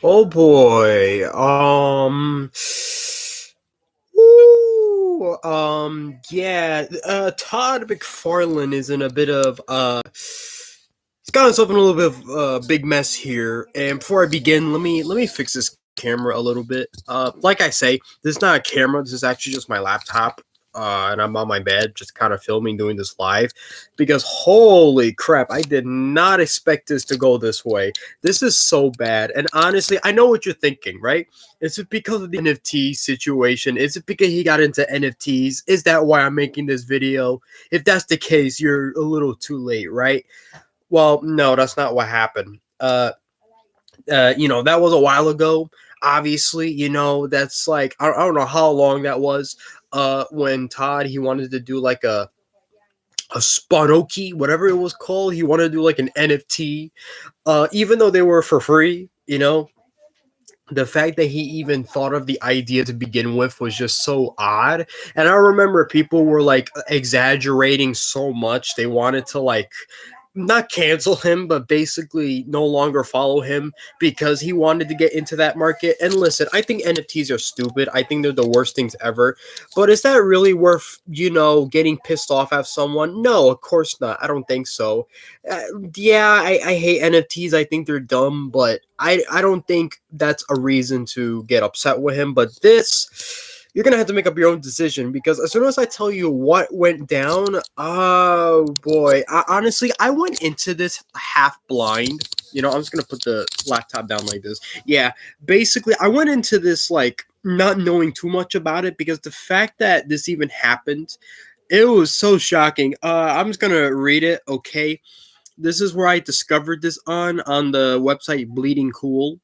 Oh boy. Woo, yeah. Todd McFarlane is in a bit of he's got himself in a little bit of big mess here. And before I begin, let me fix this camera a little bit. Like I say, this is not a camera. This is actually just my laptop. And I'm on my bed, just kind of filming, doing this live, because holy crap, I did not expect this to go this way. This is so bad. And honestly, I know what you're thinking, right? Is it because of the NFT situation? Is it because he got into NFTs? Is that why I'm making this video? If that's the case, you're a little too late, right? Well, no, that's not what happened. That was a while ago. Obviously, that's like I don't know how long that was. When Todd he wanted to do like a Sponoki, whatever it was called. He wanted to do like an NFT. Even though they were for free, the fact that he even thought of the idea to begin with was just so odd. And I remember people were like exaggerating so much. They wanted to like not cancel him, but basically no longer follow him because he wanted to get into that market. And listen, I think NFTs are stupid. I think they're the worst things ever. But is that really worth, getting pissed off at someone? No, of course not. I don't think so. Uh, yeah, I hate NFTs. I think they're dumb, but I don't think that's a reason to get upset with him. But this, you're gonna have to make up your own decision because as soon as I tell you what went down, oh boy, honestly, I went into this half blind. I'm just gonna put the laptop down like this. Yeah, basically, I went into this like not knowing too much about it because the fact that this even happened, it was so shocking. I'm just gonna read it. Okay, this is where I discovered this on the website Bleeding Cool.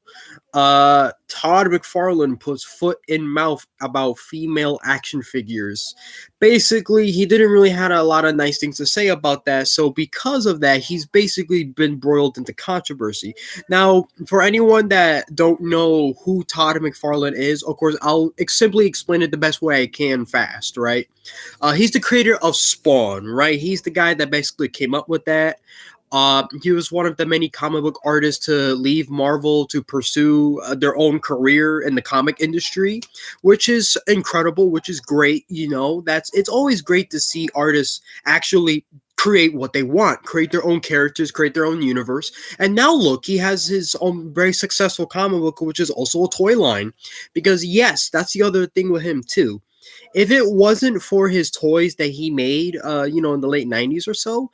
Todd McFarlane puts foot in mouth about female action figures. Basically, he didn't really have a lot of nice things to say about that. So because of that, he's basically been broiled into controversy. Now, for anyone that don't know who Todd McFarlane is, of course, I'll simply explain it the best way I can fast, right? He's the creator of Spawn, right? He's the guy that basically came up with that. He was one of the many comic book artists to leave Marvel to pursue their own career in the comic industry, which is incredible, which is great. It's always great to see artists actually create what they want, create their own characters, create their own universe. And now look, he has his own very successful comic book, which is also a toy line. Because yes, that's the other thing with him too. If it wasn't for his toys that he made, in the late 90s or so,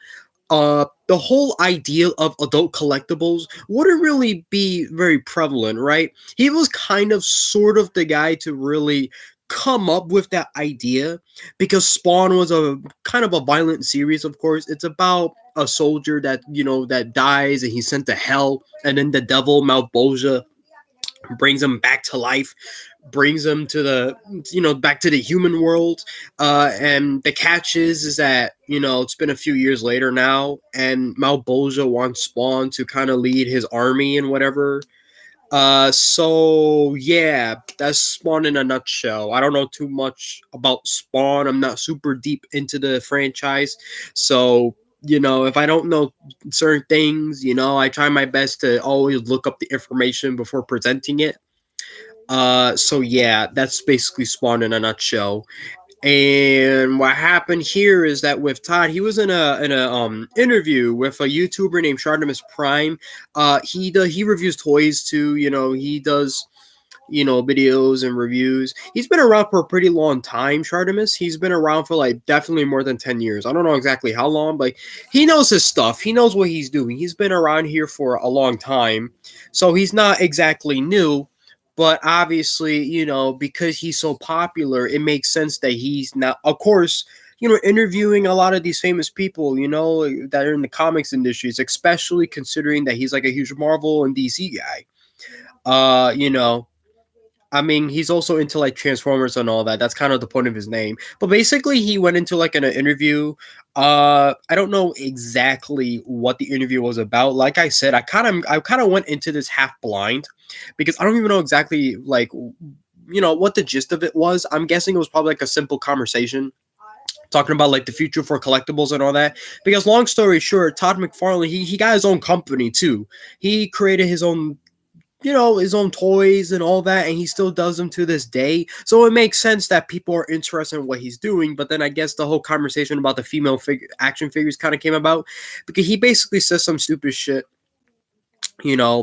the whole idea of adult collectibles wouldn't really be very prevalent, right? He was kind of sort of the guy to really come up with that idea because Spawn was a kind of a violent series, of course. It's about a soldier that dies and he's sent to hell, and then the devil Malbolgia brings him back to life, brings him to back to the human world. And the catch is that it's been a few years later now, and Malbolgia wants Spawn to kind of lead his army and whatever. So yeah, that's Spawn in a nutshell. I don't know too much about Spawn. I'm not super deep into the franchise, so if I don't know certain things, I try my best to always look up the information before presenting it. So yeah, that's basically Spawn in a nutshell. And what happened here is that with Todd, he was in a interview with a YouTuber named Shardamus Prime. He reviews toys too. He does videos and reviews. He's been around for a pretty long time, Shardamus. He's been around for like definitely more than 10 years. I don't know exactly how long, but he knows his stuff. He knows what he's doing. He's been around here for a long time. So he's not exactly new. But obviously, because he's so popular, it makes sense that he's not, of course, interviewing a lot of these famous people, that are in the comics industries, especially considering that he's like a huge Marvel and DC guy. I mean, he's also into like Transformers and all that. That's kind of the point of his name. But basically, he went into like an interview. I don't know exactly what the interview was about. Like I said, I kind of went into this half blind because I don't even know exactly like what the gist of it was. I'm guessing it was probably like a simple conversation. talking about like the future for collectibles and all that. Because long story short, Todd McFarlane, he got his own company too. He created his own, his own toys and all that, and he still does them to this day. So it makes sense that people are interested in what he's doing. But then I guess the whole conversation about the female action figures kind of came about because he basically says some stupid shit,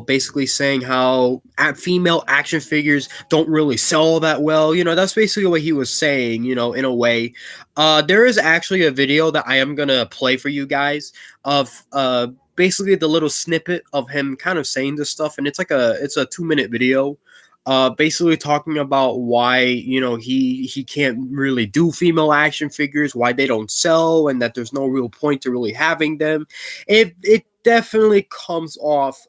basically saying how female action figures don't really sell that well. That's basically what he was saying, in a way. There is actually a video that I am gonna play for you guys of basically the little snippet of him kind of saying this stuff, and it's a 2-minute video. Basically talking about why he can't really do female action figures, why they don't sell, and that there's no real point to really having them. It definitely comes off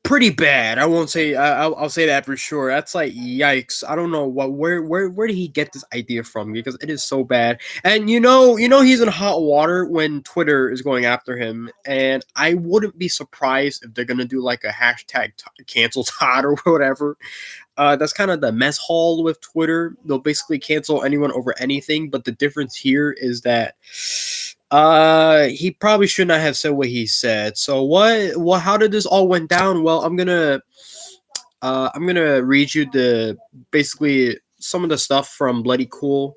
pretty bad. I won't say. I'll say that for sure. That's like yikes. I don't know where did he get this idea from? Because it is so bad. And he's in hot water when Twitter is going after him. And I wouldn't be surprised if they're gonna do like a hashtag cancel Todd or whatever. That's kind of the mess hall with Twitter. They'll basically cancel anyone over anything. But the difference here is that he probably should not have said what he said. So how did this all went down? Well, I'm gonna read you the basically some of the stuff from Bleeding Cool.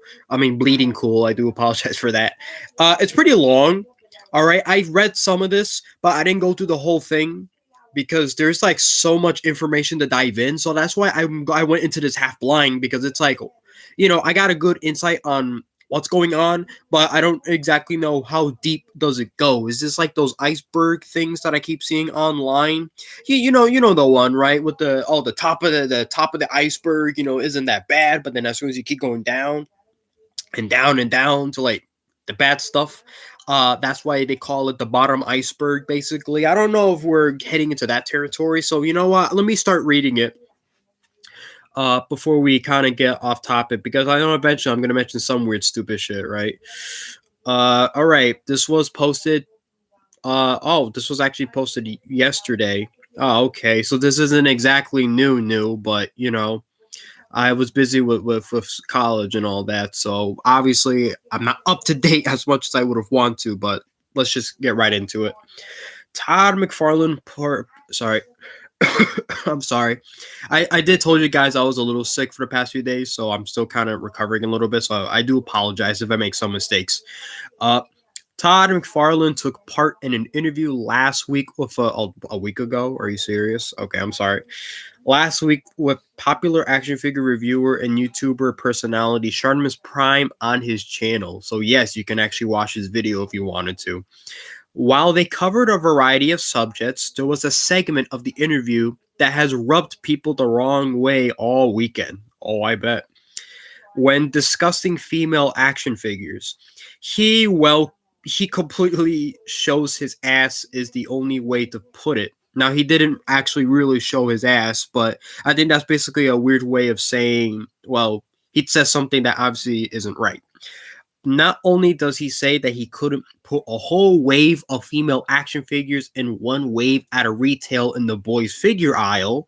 I do apologize for that. It's pretty long. All right, I read some of this, but I didn't go through the whole thing because there's like so much information to dive in. So that's why I went into this half blind, because it's like, I got a good insight on what's going on, but I don't exactly know how deep does it go. Is this like those iceberg things that I keep seeing online? You know the one, right? With the top of the top of the iceberg, isn't that bad, but then as soon as you keep going down and down and down to like the bad stuff, that's why they call it the bottom iceberg, basically. I don't know if we're heading into that territory, so you know what? Let me start reading it before we kind of get off topic, because I know eventually I'm going to mention some weird, stupid shit, right? All right. This was posted. This was actually posted yesterday. Oh, okay. So this isn't exactly new, but I was busy with college and all that. So obviously I'm not up to date as much as I would have wanted to, but let's just get right into it. Todd McFarlane, sorry. I'm sorry. I did told you guys I was a little sick for the past few days, so I'm still kind of recovering a little bit. So I do apologize if I make some mistakes. Todd McFarlane took part in an interview last week with a week ago. Are you serious? Okay, I'm sorry. Last week with popular action figure reviewer and YouTuber personality Shartimus Prime on his channel. So yes, you can actually watch his video if you wanted to. While they covered a variety of subjects, there was a segment of the interview that has rubbed people the wrong way all weekend. Oh, I bet. When discussing female action figures, he completely shows his ass is the only way to put it. Now, he didn't actually really show his ass, but I think that's basically a weird way of saying, well, he says something that obviously isn't right. Not only does he say that he couldn't put a whole wave of female action figures in one wave at a retail in the boys figure aisle,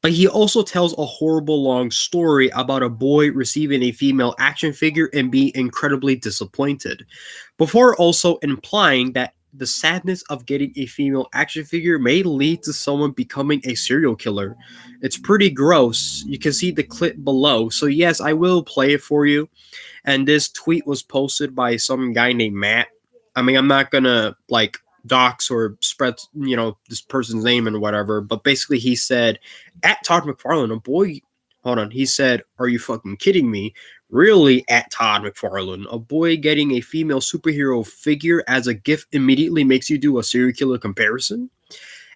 but he also tells a horrible long story about a boy receiving a female action figure and being incredibly disappointed, before also implying that the sadness of getting a female action figure may lead to someone becoming a serial killer. It's pretty gross. You can see the clip below. So yes, I will play it for you. And this tweet was posted by some guy named Matt. I mean, I'm not gonna like dox or spread, this person's name and whatever, but basically he said, at Todd McFarlane, a boy, hold on, he said, are you fucking kidding me? Really, at Todd McFarlane, a boy getting a female superhero figure as a gift immediately makes you do a serial killer comparison?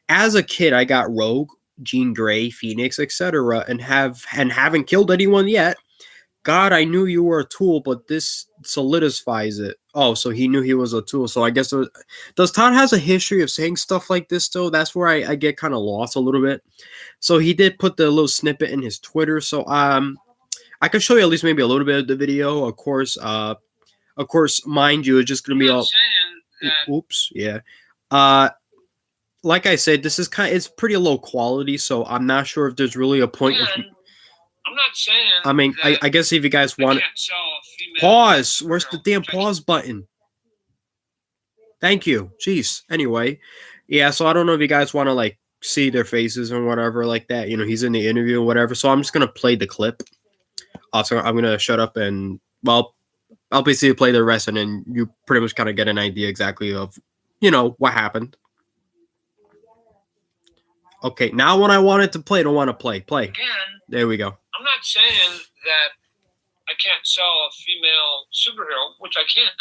As a kid, I got Rogue, Jean Grey, Phoenix, etc., and haven't killed anyone yet. God, I knew you were a tool, but this solidifies it. Oh, so he knew he was a tool. So I guess does Todd has a history of saying stuff like this though? That's where I get kind of lost a little bit. So he did put the little snippet in his Twitter. So I can show you at least maybe a little bit of the video. Of course, mind you, it's just gonna be all. Oops, yeah. Like I said, this is it's pretty low quality, so I'm not sure if there's really a point. I'm not saying. I mean, I guess if you guys want, Pause. Where's the damn pause button? Thank you. Jeez. Anyway, yeah. So I don't know if you guys want to like see their faces or whatever like that. You know, he's in the interview or whatever. So I'm just gonna play the clip. Also, I'm gonna shut up and I'll basically play the rest, and then you pretty much kind of get an idea exactly of, what happened. Okay, now when I wanted to play, don't want to play. Play. Again, there we go. I'm not saying that I can't sell a female superhero, which I can't.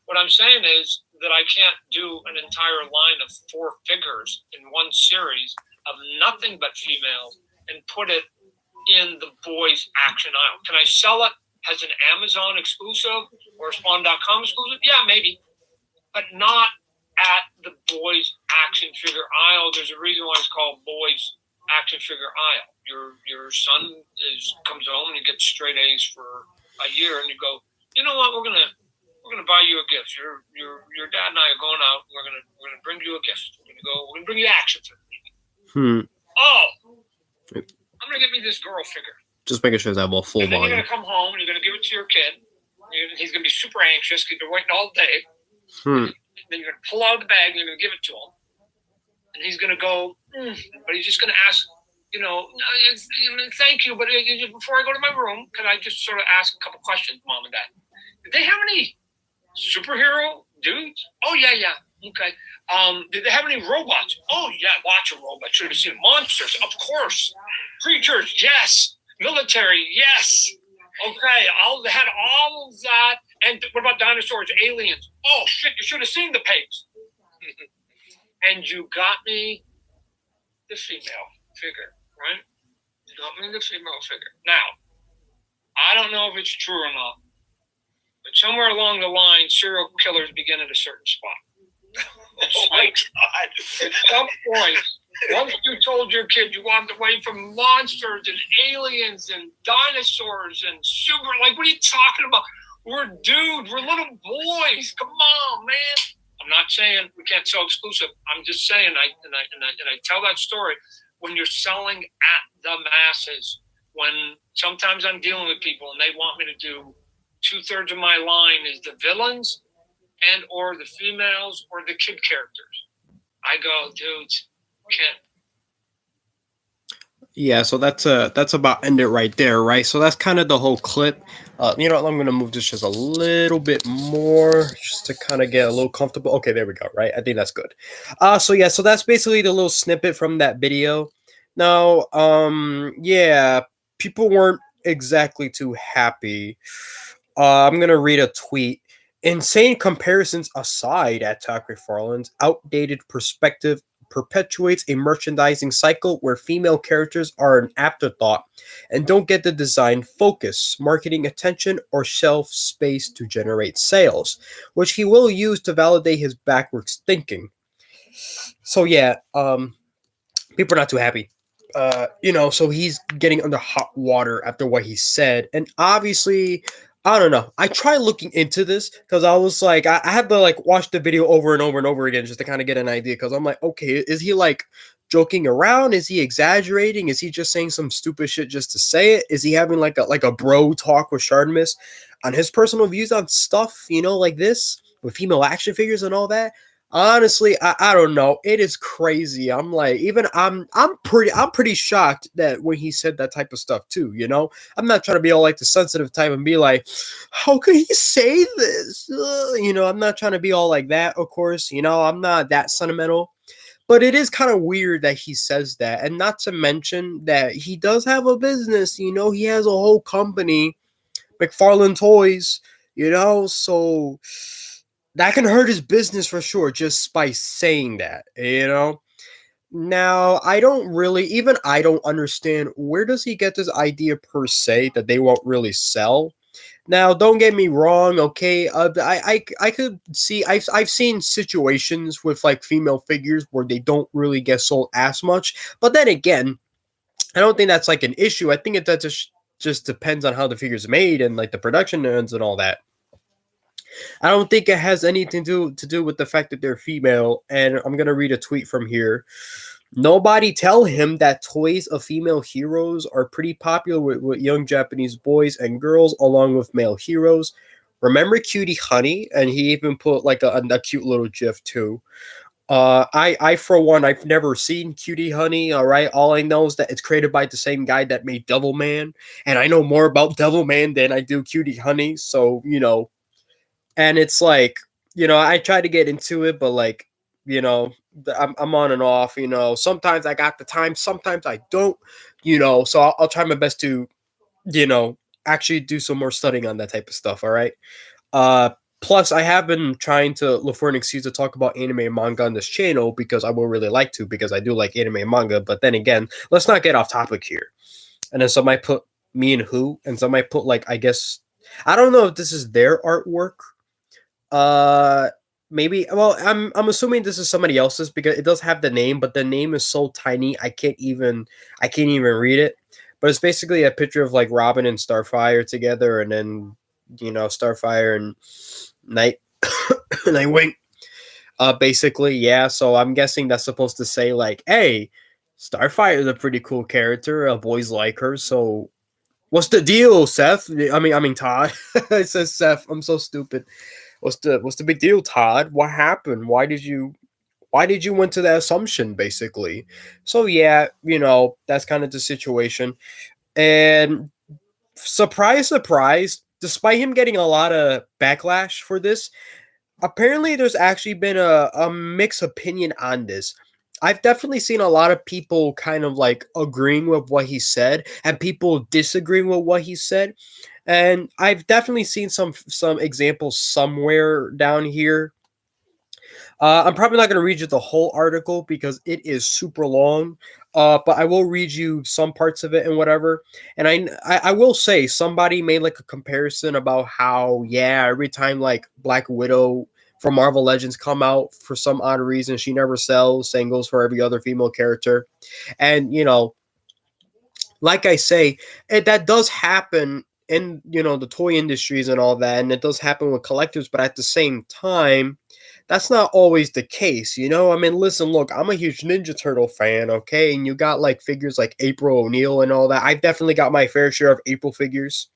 What I'm saying is that I can't do an entire line of 4 figures in one series of nothing but females and put it in the boys action aisle. Can I sell it as an Amazon exclusive or a Spawn.com exclusive? Yeah, maybe. But not at the boys action figure aisle. There's a reason why it's called boys action figure aisle. Your son comes home and he gets straight A's for a year, and you go, you know what, we're gonna buy you a gift. Your dad and I are going out. We're gonna bring you a gift. We're gonna bring you action figure. Oh, I'm gonna get me this girl figure. Just making sure that will full volume. And then volume. You're gonna come home and you're gonna give it to your kid. He's gonna be super anxious because you're waiting all day. Then you're gonna pull out the bag and you're gonna give it to him, and he's gonna go, but he's just gonna ask, thank you, but before I go to my room, can I just sort of ask a couple questions, Mom and Dad? Did they have any superhero dudes? Oh yeah, okay. Did they have any robots? Oh yeah, lots of robots. Should have seen monsters, of course. Creatures, yes. Military, yes. Okay, they had all of that. And what about dinosaurs, aliens? Oh shit, you should have seen the pigs. And you got me the female figure, right? You got me the female figure. Now, I don't know if it's true or not, but somewhere along the line, serial killers begin at a certain spot. Oh my God. At some point, once you told your kid you walked away from monsters and aliens and dinosaurs and what are you talking about? We're dudes, we're little boys. Come on, man. I'm not saying we can't sell exclusive. I'm just saying, I tell that story when you're selling at the masses, when sometimes I'm dealing with people and they want me to do 2/3 of my line is the villains and or the females or the kid characters. I go, dudes, can't. Yeah, so that's about end it right there, right? So that's kind of the whole clip. I'm gonna move this just a little bit more, just to kind of get a little comfortable. Okay, there we go. Right, I think that's good. So that's basically the little snippet from that video. Now, yeah, people weren't exactly too happy. I'm gonna read a tweet. Insane comparisons aside, at Todd McFarlane's outdated perspective perpetuates a merchandising cycle where female characters are an afterthought and don't get the design focus, marketing attention, or shelf space to generate sales, which he will use to validate his backwards thinking. So yeah, people are not too happy. So he's getting under hot water after what he said, and obviously, I don't know. I tried looking into this because I was like, I had to like watch the video over and over and over again just to kind of get an idea. Because I'm like, okay, is he like joking around? Is he exaggerating? Is he just saying some stupid shit just to say it? Is he having like a bro talk with Shardamus on his personal views on stuff, like this with female action figures and all that? Honestly, I don't know. It is crazy. I'm like, I'm pretty shocked that when he said that type of stuff too, I'm not trying to be all like the sensitive type and be like, how could he say this? I'm not trying to be all like that, of course. I'm not that sentimental. But it is kind of weird that he says that. And not to mention that he does have a business, he has a whole company, McFarlane Toys, so that can hurt his business for sure just by saying that, Now, I don't understand where does he get this idea per se that they won't really sell. Now, don't get me wrong, okay? I could see I've seen situations with like female figures where they don't really get sold as much, but then again, I don't think that's like an issue. I think that just depends on how the figure's made and like the production runs and all that. I don't think it has anything to do with the fact that they're female. And I'm going to read a tweet from here. Nobody tell him that toys of female heroes are pretty popular with young Japanese boys and girls along with male heroes. Remember Cutie Honey? And he even put like a cute little GIF too. I for one, I've never seen Cutie Honey. All right, all I know is that it's created by the same guy that made Devilman, and I know more about Devilman than I do Cutie Honey. So and it's like I try to get into it, but like I'm on and off. Sometimes I got the time, sometimes I don't. So I'll try my best to you know actually do some more studying on that type of stuff. All right. Uh, Plus, I have been trying to look for an excuse to talk about anime and manga on this channel because I would really like to, because I do like anime and manga. But then again, let's not get off topic here. And then some might put me and who, and some might put like I guess I don't know if this is their artwork. Uh, Maybe. Well, I'm assuming this is somebody else's because it does have the name, but the name is so tiny I can't even read it. But it's basically a picture of like Robin and Starfire together, and then Starfire and Night Nightwing. Basically, yeah. So I'm guessing that's supposed to say like, "Hey, Starfire is a pretty cool character. Boys like her. So what's the deal, Seth? I mean Todd." It says Seth. I'm so stupid. What's the big deal, Todd? What happened? Why did you went to that assumption, basically? So yeah, that's kind of the situation. And surprise, surprise, despite him getting a lot of backlash for this, apparently there's actually been a mixed opinion on this. I've definitely seen a lot of people kind of like agreeing with what he said and people disagreeing with what he said. And I've definitely seen some examples somewhere down here. I'm probably not going to read you the whole article because it is super long. But I will read you some parts of it and whatever. And I will say somebody made like a comparison about how every time like Black Widow from Marvel Legends come out for some odd reason she never sells. Same goes for every other female character. And like I say, that does happen in the toy industries and all that, and it does happen with collectors. But at the same time, that's not always the case. I mean, listen, look, I'm a huge Ninja Turtle fan, okay, and you got like figures like April O'Neil and all that. I've definitely got my fair share of April figures.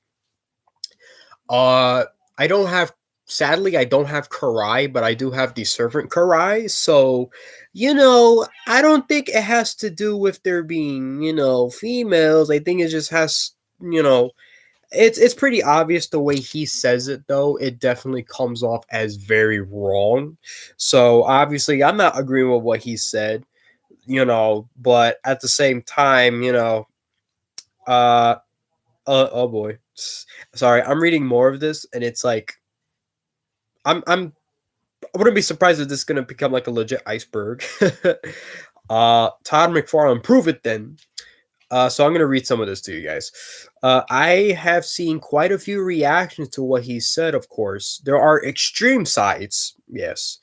Uh, I don't have. Sadly, I don't have Karai, but I do have the Servant Karai. So, I don't think it has to do with there being, females. I think it just has, it's pretty obvious the way he says it, though. It definitely comes off as very wrong. So, obviously, I'm not agreeing with what he said, but at the same time, uh, oh boy. Sorry, I'm reading more of this, and it's like, I wouldn't be surprised if this is gonna become like a legit iceberg. Todd McFarlane, prove it then. So I'm gonna read some of this to you guys. I have seen quite a few reactions to what he said. Of course, there are extreme sides. Yes.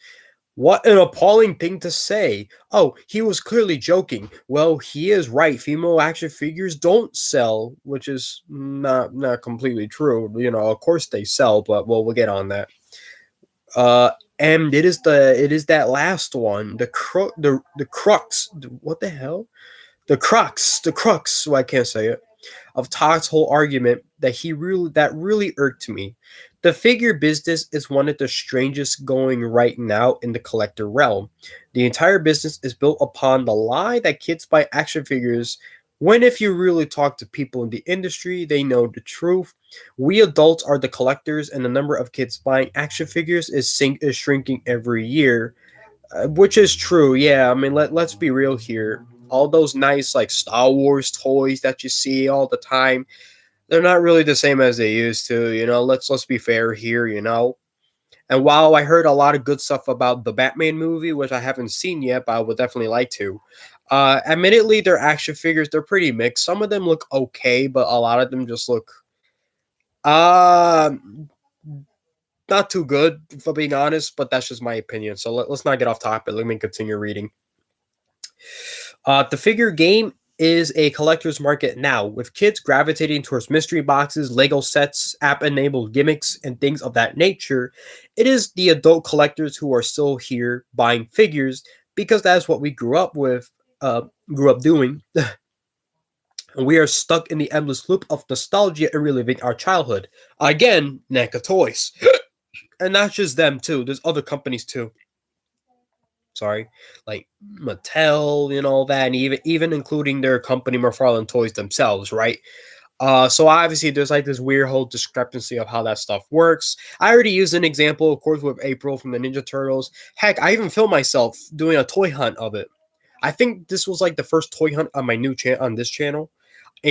What an appalling thing to say. Oh, he was clearly joking. Well, he is right. Female action figures don't sell, which is not completely true. Of course they sell, but well, we'll get on that. Uh, and it is that last one, the crux. What the hell? The crux. Well, I can't say it. Of Todd's whole argument that really irked me. The figure business is one of the strangest going right now in the collector realm. The entire business is built upon the lie that kids buy action figures when if you really talk to people in the industry, they know the truth. We adults are the collectors and the number of kids buying action figures is shrinking every year, which is true. Yeah, I mean let's be real here. All those nice like Star Wars toys that you see all the time, they're not really the same as they used to. Let's be fair here. And while I heard a lot of good stuff about the Batman movie, which I haven't seen yet, but I would definitely like to. Admittedly, their action figures they're pretty mixed. Some of them look okay, but a lot of them just look uh not too good, for being honest. But that's just my opinion. So let's not get off topic. Let me continue reading. The figure game is a collector's market now, with kids gravitating towards mystery boxes, Lego sets, app enabled gimmicks, and things of that nature. It is the adult collectors who are still here buying figures because that's what we grew up doing. And we are stuck in the endless loop of nostalgia and reliving our childhood. Again, NECA toys. And not just them too. There's other companies too. Sorry, like Mattel and all that, and even including their company McFarlane Toys themselves, right? So obviously there's like this weird whole discrepancy of how that stuff works. I already used an example, of course, with April from the Ninja Turtles. Heck, I even filmed myself doing a toy hunt of it. I think this was like the first toy hunt on my new channel on this channel,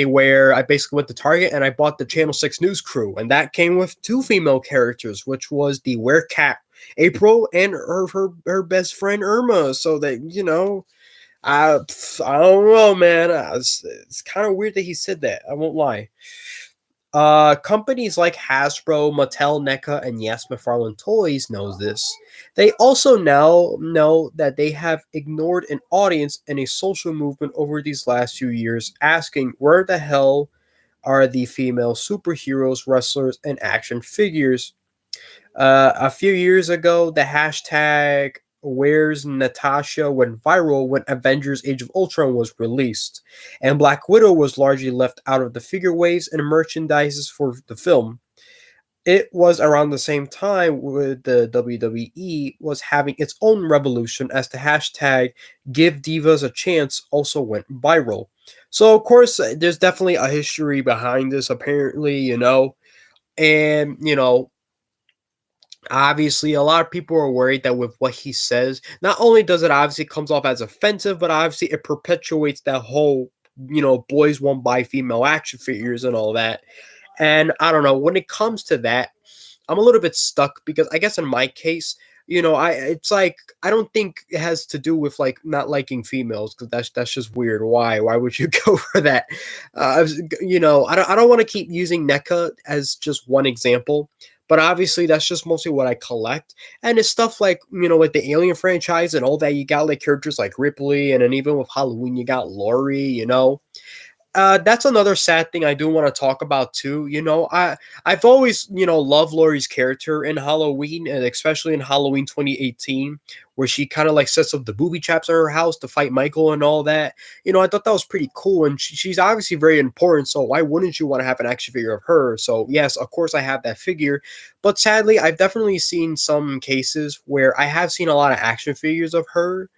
where I basically went to Target and I bought the Channel 6 News Crew, and that came with two female characters, which was the Werecat April and her best friend Irma. So that I don't know, man. It's kind of weird that he said that. I won't lie. Companies like Hasbro, Mattel, NECA, and Yes, McFarlane Toys knows this. They also now know that they have ignored an audience and a social movement over these last few years, asking where the hell are the female superheroes, wrestlers, and action figures. A few years ago, the hashtag Where's Natasha went viral when Avengers Age of Ultron was released, and Black Widow was largely left out of the figure waves and merchandises for the film. It was around the same time with the WWE was having its own revolution as the hashtag Give Divas a Chance also went viral. So, of course, there's definitely a history behind this, apparently, and, obviously a lot of people are worried that with what he says, not only does it obviously comes off as offensive, but obviously it perpetuates that whole boys won't buy female action figures and all that. And I don't know, when it comes to that, I'm a little bit stuck because I guess in my case, I it's like I don't think it has to do with like not liking females, because that's just weird. Why would you go for that? I don't want to keep using NECA as just one example, but obviously that's just mostly what I collect. And it's stuff like like the Alien franchise and all that. You got like characters like Ripley, and then even with Halloween you got Laurie. That's another sad thing I do want to talk about too. I've always loved Laurie's character in Halloween, and especially in Halloween 2018, where she kind of like sets up the booby traps in her house to fight Michael and all that. I thought that was pretty cool, and she's obviously very important. So why wouldn't you want to have an action figure of her? So yes, of course I have that figure, but sadly I've definitely seen some cases where I have seen a lot of action figures of her,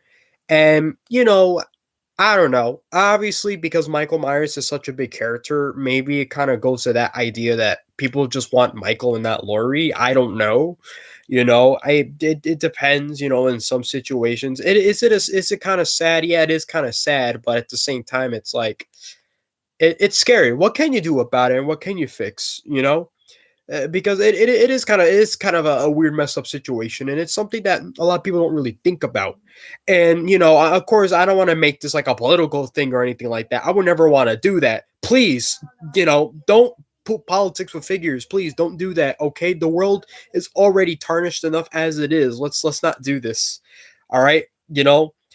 and I don't know. Obviously, because Michael Myers is such a big character, maybe it kind of goes to that idea that people just want Michael and not Laurie. I don't know. It depends. In some situations, is it kind of sad? Yeah, it is kind of sad, but at the same time, it's like it's scary. What can you do about it, and what can you fix? Because it is kind of a weird messed up situation, and it's something that a lot of people don't really think about. And of course I don't want to make this like a political thing or anything like that. I would never want to do that. Please, don't put politics with figures. Please don't do that. Okay, the world is already tarnished enough as it is. Let's not do this. All right.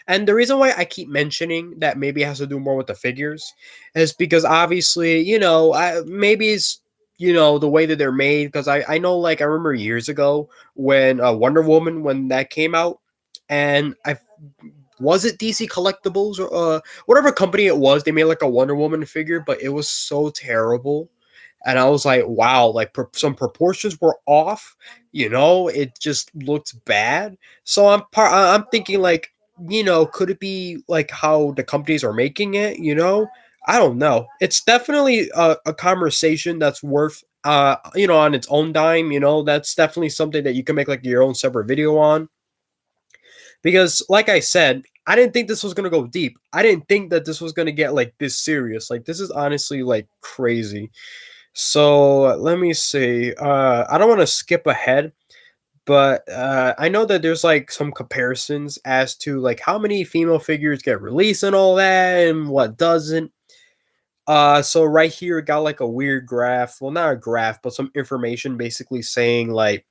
And the reason why I keep mentioning that maybe it has to do more with the figures is because obviously, maybe it's the way that they're made, because I know, like, I remember years ago when Wonder Woman, when that came out, and I was it DC Collectibles or whatever company it was, they made like a Wonder Woman figure, but it was so terrible. And I was like, wow, like some proportions were off. It just looked bad. So I'm thinking like, could it be like how the companies are making it? I don't know. It's definitely a conversation that's worth on its own dime. That's definitely something that you can make like your own separate video on, because like I said, I didn't think this was going to go deep. I didn't think that this was going to get like this serious. Like, this is honestly like crazy. So let me see. I don't want to skip ahead, but I know that there's like some comparisons as to like how many female figures get released and all that and what doesn't. So right here, it got like a weird graph. Well, not a graph, but some information basically saying like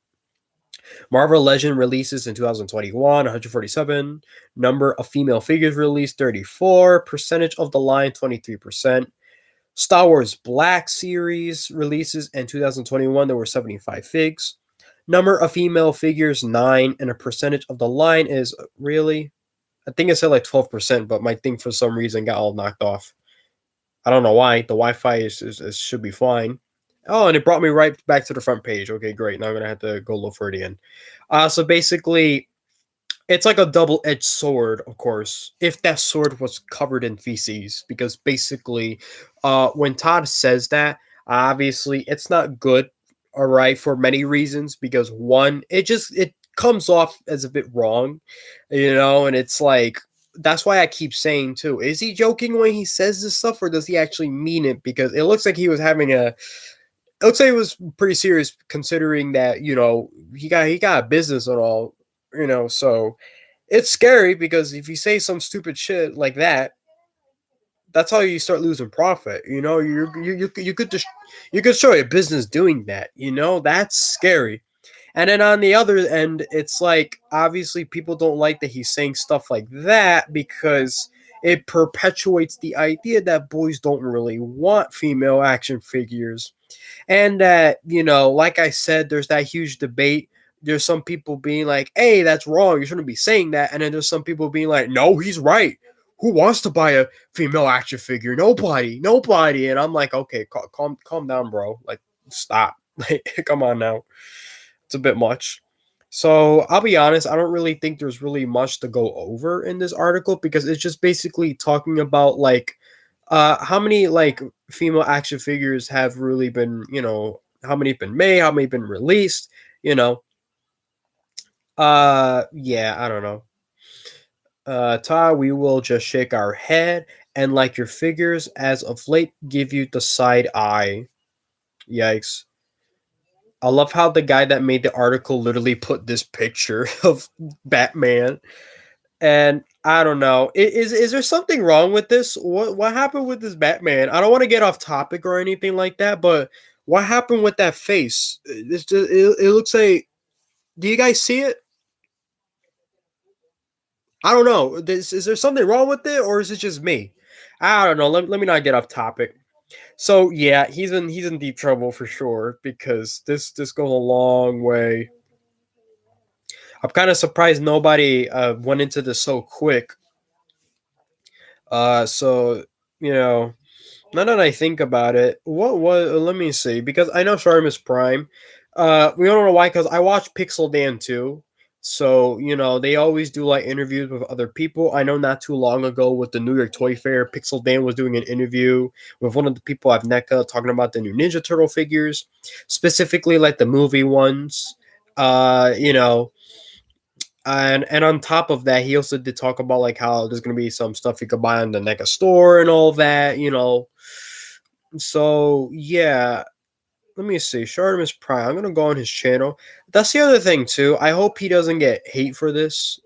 Marvel Legend releases in 2021, 147. Number of female figures released, 34. Percentage of the line, 23%. Star Wars Black Series releases in 2021, there were 75 figs. Number of female figures, 9. And a percentage of the line is really, I think it said like 12%, but my thing for some reason got all knocked off. I don't know why. The Wi-Fi should be fine. Oh, and it brought me right back to the front page. Okay, great. Now I'm gonna have to go look for it again. So basically, it's like a double-edged sword, of course, if that sword was covered in feces, because basically, when Todd says that, obviously it's not good, all right, for many reasons. Because one, it comes off as a bit wrong, and it's like that's why I keep saying too, is he joking when he says this stuff, or does he actually mean it? Because it looks like he was having a I would say it was pretty serious, considering that he got a business and all, so it's scary, because if you say some stupid shit like that, that's how you start losing profit. You could just you could show your business doing that. That's scary. And then on the other end, it's like obviously people don't like that he's saying stuff like that, because it perpetuates the idea that boys don't really want female action figures. And that, like I said, there's that huge debate. There's some people being like, hey, that's wrong, you shouldn't be saying that. And then there's some people being like, no, he's right, who wants to buy a female action figure? Nobody. And I'm like, okay, calm down, bro. Like, stop. Like, come on now, it's a bit much. So I'll be honest, I don't really think there's really much to go over in this article, because it's just basically talking about like how many like female action figures have really been, how many have been made, how many have been released, you know. Yeah, I don't know. Todd, we will just shake our head and like your figures as of late give you the side eye. Yikes. I love how the guy that made the article literally put this picture of Batman. And I don't know. Is there something wrong with this? What happened with this Batman? I don't want to get off topic or anything like that, but what happened with that face? It looks like. Do you guys see it? I don't know. Is there something wrong with it, or is it just me? I don't know. Let me not get off topic. So yeah, he's in deep trouble for sure, because this goes a long way. I'm kind of surprised nobody went into this so quick. So you know, now that I think about it, what was? Let me see, because I know Sharm Prime. We don't know why, because I watch Pixel Dan too. So they always do like interviews with other people. I know not too long ago with the New York Toy Fair, Pixel Dan was doing an interview with one of the people at NECA talking about the new Ninja Turtle figures, specifically like the movie ones. You know, and on top of that, he also did talk about like how there's gonna be some stuff you could buy on the NECA store and all that. So yeah, let me see. Shartimus Prime. I'm gonna go on his channel. That's the other thing too. I hope he doesn't get hate for this.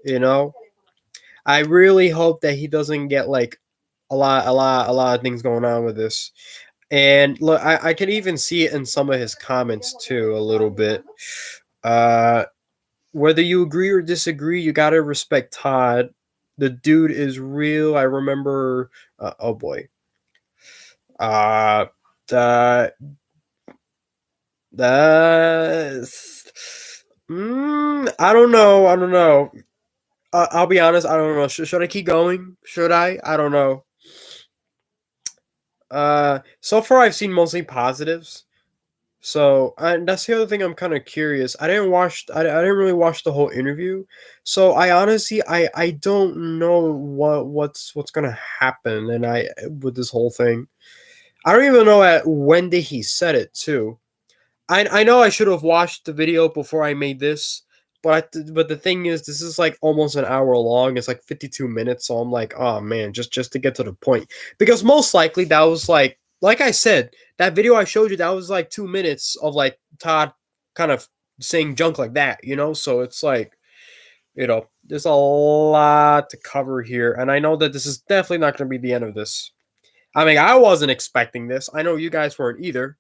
I really hope that he doesn't get like a lot of things going on with this. And look, I can even see it in some of his comments too, a little bit. Uh, whether you agree or disagree, you gotta respect Todd. The dude is real. I remember. Oh boy. Uh, the That's. I don't know. I don't know. I'll be honest. I don't know. Should I keep going? Should I? I don't know. So far I've seen mostly positives. So and that's the other thing. I'm kind of curious. I didn't really watch the whole interview. So I honestly I don't know what's gonna happen. And I with this whole thing. I don't even know at when did he said it too. I know I should have watched the video before I made this, but the thing is, this is like almost an hour long. It's like 52 minutes, so I'm like, oh man, just to get to the point, because most likely that was like I said, that video I showed you, that was like 2 minutes of like Todd kind of saying junk like that. So it's like there's a lot to cover here, and I know that this is definitely not going to be the end of this. I mean, I wasn't expecting this. I know you guys weren't either.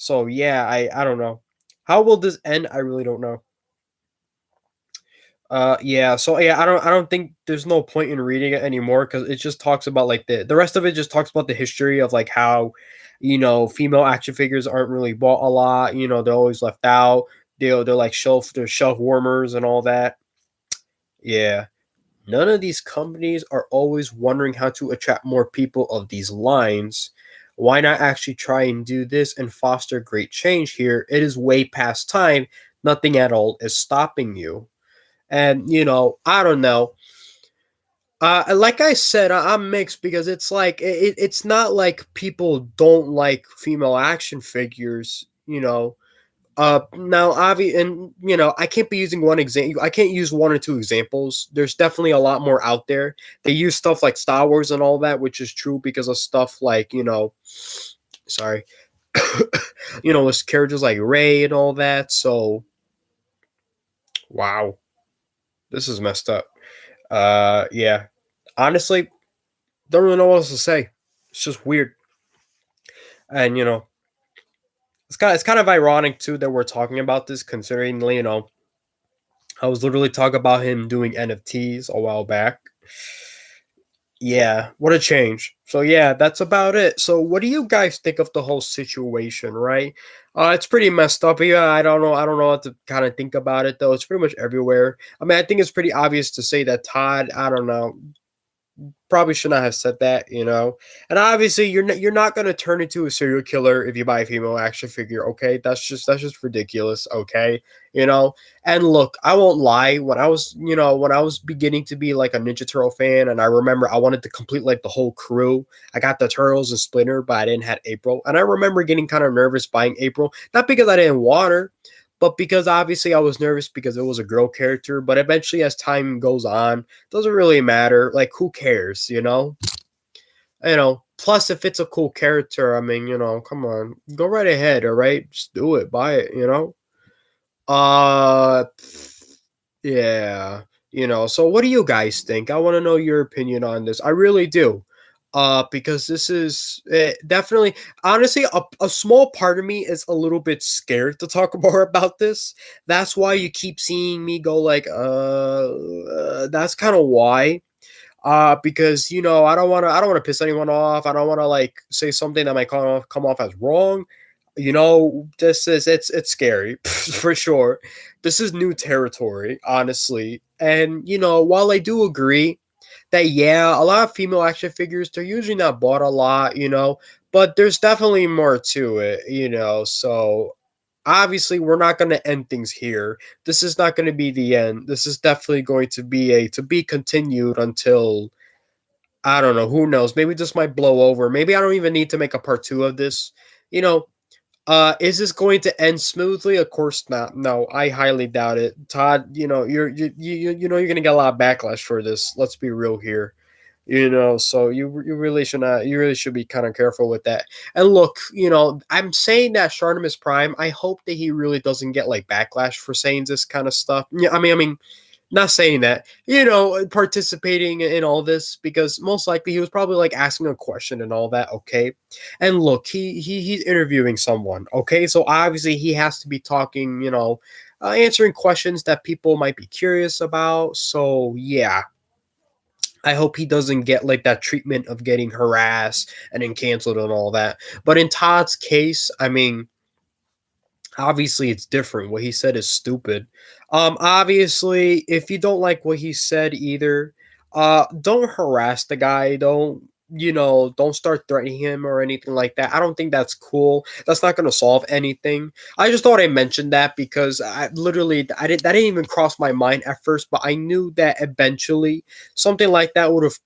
So yeah, I don't know. How will this end? I really don't know. Yeah, so yeah, I don't think there's no point in reading it anymore, because it just talks about like the rest of it just talks about the history of like how female action figures aren't really bought a lot. They're always left out. They're like they're shelf warmers and all that. Yeah. None of these companies are always wondering how to attract more people of these lines. Why not actually try and do this and foster great change here? It is way past time. Nothing at all is stopping you. And, I don't know. Like I said, I'm mixed because it's like it's not like people don't like female action figures. Now, and I can't be using one example. I can't use one or two examples. There's definitely a lot more out there. They use stuff like Star Wars and all that, which is true because of stuff like sorry, with characters like Ray and all that. So, wow, this is messed up. Yeah, honestly, don't really know what else to say. It's just weird, and it's kind of ironic too that we're talking about this, considering I was literally talking about him doing NFTs a while back. Yeah, what a change. So yeah, that's about it. So what do you guys think of the whole situation, right? It's pretty messed up. Yeah, I don't know what to kind of think about it though. It's pretty much everywhere. I mean, I think it's pretty obvious to say that Todd, I don't know, probably should not have said that. And obviously, you're not gonna turn into a serial killer if you buy a female action figure. Okay, that's just ridiculous. Okay, you know. And look, I won't lie. When I was beginning to be like a Ninja Turtle fan, and I remember I wanted to complete like the whole crew. I got the Turtles and Splinter, but I didn't have April. And I remember getting kind of nervous buying April, not because I didn't want her, but because obviously I was nervous because it was a girl character. But eventually, as time goes on, doesn't really matter. Like, who cares, you know? Plus, if it's a cool character, I mean, come on, go right ahead, all right? Just do it, buy it. Uh, yeah, So, what do you guys think? I want to know your opinion on this. I really do. Because this is definitely, honestly, a small part of me is a little bit scared to talk more about this. That's why you keep seeing me go like, that's kind of why. Because I don't want to piss anyone off. I don't want to like say something that might come off as wrong. This is it's scary for sure. This is new territory, honestly. And while I do agree that, yeah, a lot of female action figures, they're usually not bought a lot, but there's definitely more to it. So obviously we're not going to end things here. This is not going to be the end. This is definitely going to be a to be continued until, I don't know, who knows, maybe this might blow over. Maybe I don't even need to make a part 2 of this. you know is this going to end smoothly? Of course not. No, I highly doubt it. Todd, you're gonna get a lot of backlash for this. Let's be real here. So you really should not. You really should be kind of careful with that. And look, I'm saying that Shartimus Prime. I hope that he really doesn't get like backlash for saying this kind of stuff. Yeah, I mean, not saying that, participating in all this, because most likely he was probably like asking a question and all that. Okay. And look, he's interviewing someone. Okay. So obviously he has to be talking, answering questions that people might be curious about. So yeah, I hope he doesn't get like that treatment of getting harassed and then canceled and all that. But in Todd's case, I mean, obviously it's different. What he said is stupid. Obviously, if you don't like what he said either, don't harass the guy. Don't start threatening him or anything like that. I don't think that's cool. That's not going to solve anything. I just thought I mentioned that because that didn't even cross my mind at first, but I knew that eventually something like that would have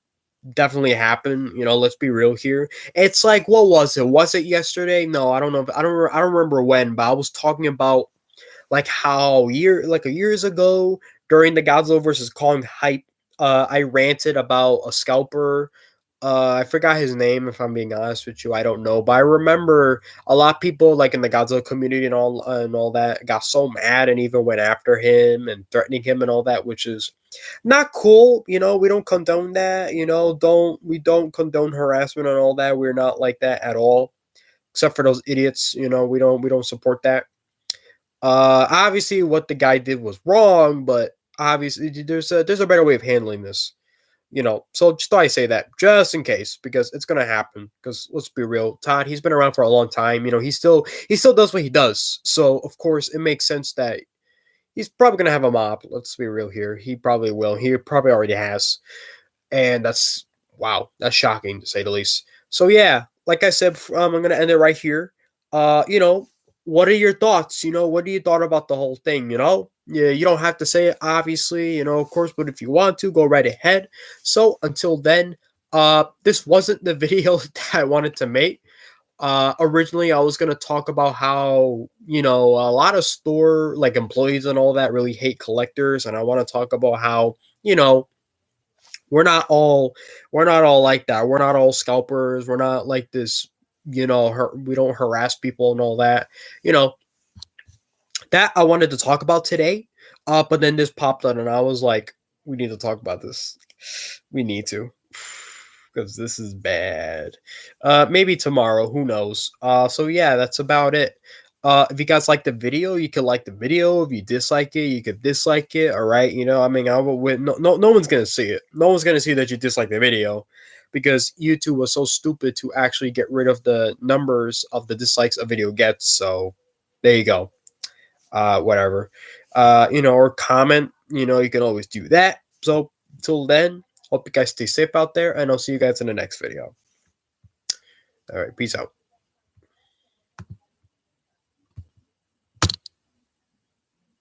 definitely happened. Let's be real here. It's like, what was it? Was it yesterday? No, I don't know. I don't remember when, but I was talking about like how years ago during the Godzilla versus Kong hype, I ranted about a scalper. I forgot his name. If I'm being honest with you, I don't know, but I remember a lot of people like in the Godzilla community and all that got so mad and even went after him and threatening him and all that, which is not cool. We don't condone that. We don't condone harassment and all that. We're not like that at all, except for those idiots. We don't support that. Obviously, what the guy did was wrong, but obviously, there's a better way of handling this. So just thought I say that just in case, because it's gonna happen. Because let's be real, Todd, he's been around for a long time. He still does what he does. So of course, it makes sense that he's probably gonna have a mob. Let's be real here. He probably will. He probably already has, and that's wow. That's shocking to say the least. So yeah, like I said, I'm gonna end it right here. You know, what are your thoughts? You know, what do you thought about the whole thing? You know, yeah, you don't have to say it, obviously, you know, of course, but if you want to, go right ahead. So until then, this wasn't the video that I wanted to make. Originally I was gonna talk about how, you know, a lot of store like employees and all that really hate collectors, and I want to talk about how, you know, we're not all we're not all like that. We're not all scalpers. We're not like this, you know, we don't harass people and all that. You know, that I wanted to talk about today. But then this popped up and I was like, we need to talk about this. We need to. Because this is bad. Maybe tomorrow, who knows? So yeah, that's about it. If you guys like the video, you could like the video. If you dislike it, you could dislike it. All right, you know, I mean, I will. No one's gonna see it. No one's gonna see that you dislike the video, because YouTube was so stupid to actually get rid of the numbers of the dislikes a video gets. So there you go. Whatever. You know, or comment. You know, you can always do that. So till then, hope you guys stay safe out there, and I'll see you guys in the next video. All right, peace out.